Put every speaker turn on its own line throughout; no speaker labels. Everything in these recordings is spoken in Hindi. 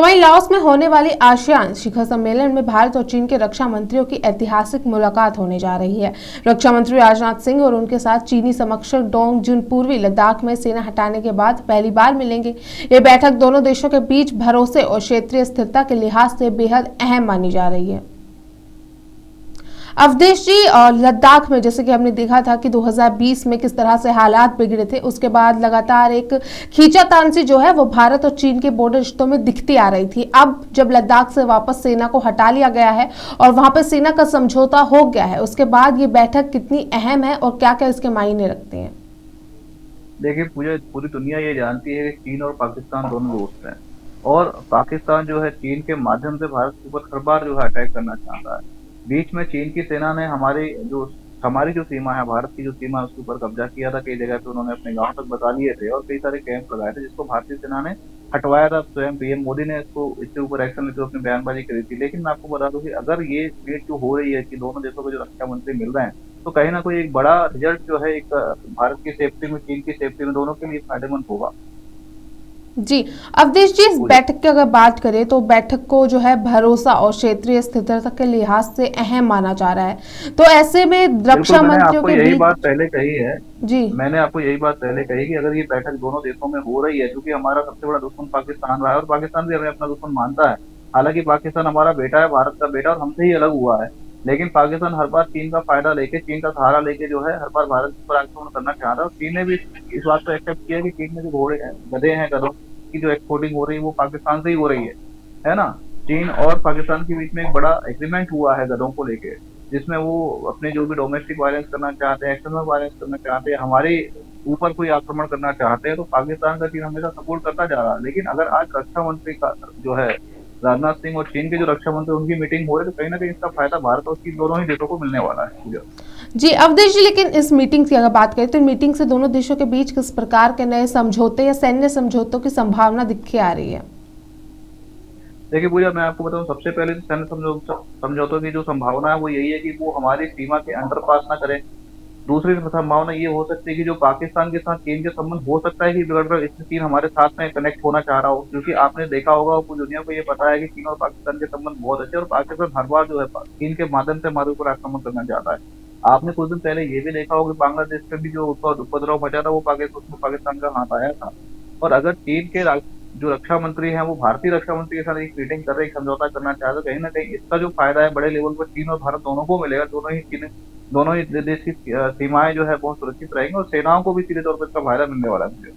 वहीं लाओस में होने वाली आसियान शिखर सम्मेलन में भारत और चीन के रक्षा मंत्रियों की ऐतिहासिक मुलाकात होने जा रही है। रक्षा मंत्री राजनाथ सिंह और उनके साथ चीनी समकक्ष डोंग जुन पूर्वी लद्दाख में सेना हटाने के बाद पहली बार मिलेंगे। ये बैठक दोनों देशों के बीच भरोसे और क्षेत्रीय स्थिरता के लिहाज से बेहद अहम मानी जा रही है। अवधेश जी, और लद्दाख में जैसे कि हमने देखा था कि 2020 में किस तरह से हालात बिगड़े थे, उसके बाद लगातार एक खींचातान सी जो है वो भारत और चीन के बॉर्डर रिश्तों में दिखती आ रही थी। अब जब लद्दाख से वापस सेना को हटा लिया गया है और वहां पर सेना का समझौता हो गया है, उसके बाद ये बैठक कितनी अहम है और क्या क्या इसके मायने रखते हैं?
देखिए, पूरी दुनिया ये जानती है कि चीन और पाकिस्तान दोनों दोस्त हैं और पाकिस्तान जो है चीन के माध्यम से भारत के ऊपर हर बार जो है अटैक करना चाहता है। बीच में चीन की सेना ने हमारी जो सीमा है, भारत की जो सीमा है उसके ऊपर कब्जा किया था। कई जगह पे उन्होंने अपने गांव तक बसा लिए थे और कई सारे कैंप लगाए थे, जिसको भारतीय सेना ने हटवाया था। स्वयं पीएम मोदी ने इसके ऊपर एक्शन लेते हुए अपनी बयानबाजी करी थी। लेकिन मैं आपको बता दूं कि अगर ये मीट जो हो रही है कि दोनों देशों के जो रक्षा मंत्री मिल रहे हैं, तो कहीं ना कोई एक बड़ा रिजल्ट जो है एक भारत की सेफ्टी में, चीन की सेफ्टी में, दोनों के लिए फायदेमंद होगा।
जी, अवधेश जी, इस बैठक की अगर बात करें तो बैठक को जो है भरोसा और क्षेत्रीय स्थिरता के लिहाज से अहम माना जा रहा है। तो ऐसे में
बिल्कुल,
रक्षा मंत्रियों के बीच जी
मैंने आपको यही बात पहले कही कि अगर ये बैठक दोनों देशों में हो रही है, क्योंकि हमारा सबसे बड़ा दुश्मन पाकिस्तान रहा है और पाकिस्तान भी हमें अपना दुश्मन मानता है। हालांकि पाकिस्तान हमारा बेटा है, भारत का बेटा, और हमसे ही अलग हुआ है। लेकिन पाकिस्तान हर बार चीन का फायदा लेके, चीन का सहारा लेके जो है हर बार भारत पर आक्रमण करना चाहता है। और चीन ने भी इस बात को एक्सेप्ट किया कि चीन में जो घोड़े हैं, गधे हैं, गधों की जो एक्सपोर्टिंग हो रही है वो पाकिस्तान से ही हो रही है ना। चीन और पाकिस्तान के बीच में एक बड़ा एग्रीमेंट हुआ है गधों को लेके, जिसमें वो अपने जो भी डोमेस्टिक वायलेंस करना चाहते हैं, एक्सटर्नल वायलेंस करना चाहते हैं, हमारे ऊपर कोई आक्रमण करना चाहते हैं, तो पाकिस्तान का चीन हमेशा सपोर्ट करता जा रहा है। लेकिन अगर आज रक्षा मंत्री का जो है राजनाथ सिंह और चीन के जो रक्षा मंत्री उनकी मीटिंग हो रही है, तो कहीं ना कहीं इसका फायदा भारत और चीन दोनों ही देशों को मिलने वाला है।
जी अवधेश जी, लेकिन इस मीटिंग की अगर बात करें तो मीटिंग से दोनों देशों के बीच किस प्रकार के नए समझौते या सैन्य समझौतों की संभावना दिख के आ रही है?
देखिए पूजा, मैं आपको बताऊं, सबसे पहले तो सैन्य समझौतों की जो संभावना है वो यही है कि वो हमारी सीमा के अंडर पास ना करें। दूसरी संभावना ये हो सकती है कि जो पाकिस्तान के साथ चीन के संबंध हो सकता है कि बिगड़ रहा है, इसमें चीन हमारे साथ में कनेक्ट होना चाह रहा हो। क्योंकि आपने देखा होगा, पूरी दुनिया को ये पता है कि चीन और पाकिस्तान के संबंध बहुत अच्छे, और पाकिस्तान हर बार जो है चीन के माध्यम से हमारे ऊपर आक्रमण करना चाहता है। आपने कुछ दिन पहले ये भी देखा होगा, बांग्लादेश में भी जो उपद्रव मचा था वो पाकिस्तान का हाथ आया था। और अगर चीन के जो रक्षा मंत्री हैं वो भारतीय रक्षा मंत्री के साथ एक मीटिंग कर रहे, एक समझौता करना चाहते, तो कहीं ना कहीं इसका जो फायदा है बड़े लेवल पर चीन और भारत दोनों को मिलेगा। दोनों ही देश की सीमाएं जो है बहुत सुरक्षित रहेंगी और सेनाओं को भी सीधे तौर पर इसका फायदा मिलने वाला है मुझे।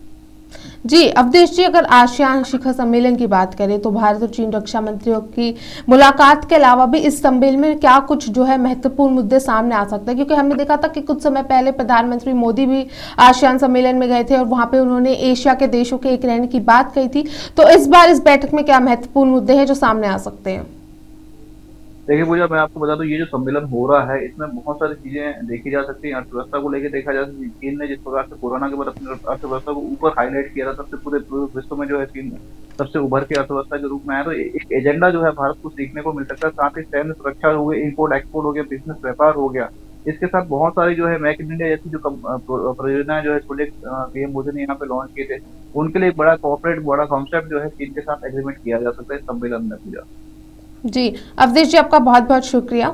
जी अवधेश जी, अगर आसियान शिखर सम्मेलन की बात करें तो भारत और चीन रक्षा मंत्रियों की मुलाकात के अलावा भी इस सम्मेलन में क्या कुछ जो है महत्वपूर्ण मुद्दे सामने आ सकते हैं? क्योंकि हमने देखा था कि कुछ समय पहले प्रधानमंत्री मोदी भी आसियान सम्मेलन में गए थे और वहां पे उन्होंने एशिया के देशों के एक रहने की बात कही थी। तो इस बार इस बैठक में क्या महत्वपूर्ण मुद्दे हैं जो सामने आ सकते हैं?
देखिए पूजा, मैं आपको बता दूं, ये जो सम्मेलन हो रहा है इसमें बहुत सारी चीजें देखी जा सकती हैं। अर्थव्यवस्था को लेकर देखा जा सकता है। चीन ने जिस प्रकार से कोरोना के बाद अपनी अर्थव्यवस्था को ऊपर हाईलाइट किया था, सबसे पूरे विश्व में जो है चीन सबसे उभर के अर्थव्यवस्था के रूप में आया। तो एक एजेंडा जो है भारत को सीखने को मिल सकता है। साथ ही सैन्य सुरक्षा हो गई, इम्पोर्ट एक्सपोर्ट हो गया, बिजनेस व्यापार हो गया। इसके साथ बहुत सारी जो है मेक इन इंडिया जैसी जो परियोजनाएं जो है प्रोजेक्ट पीएम मोदी ने यहाँ पे लॉन्च किए थे, उनके लिए एक बड़ा कॉन्सेप्ट जो है चीन के साथ एग्रीमेंट किया जा सकता है इस सम्मेलन में। पूजा
जी अवधेश जी, आपका बहुत बहुत शुक्रिया।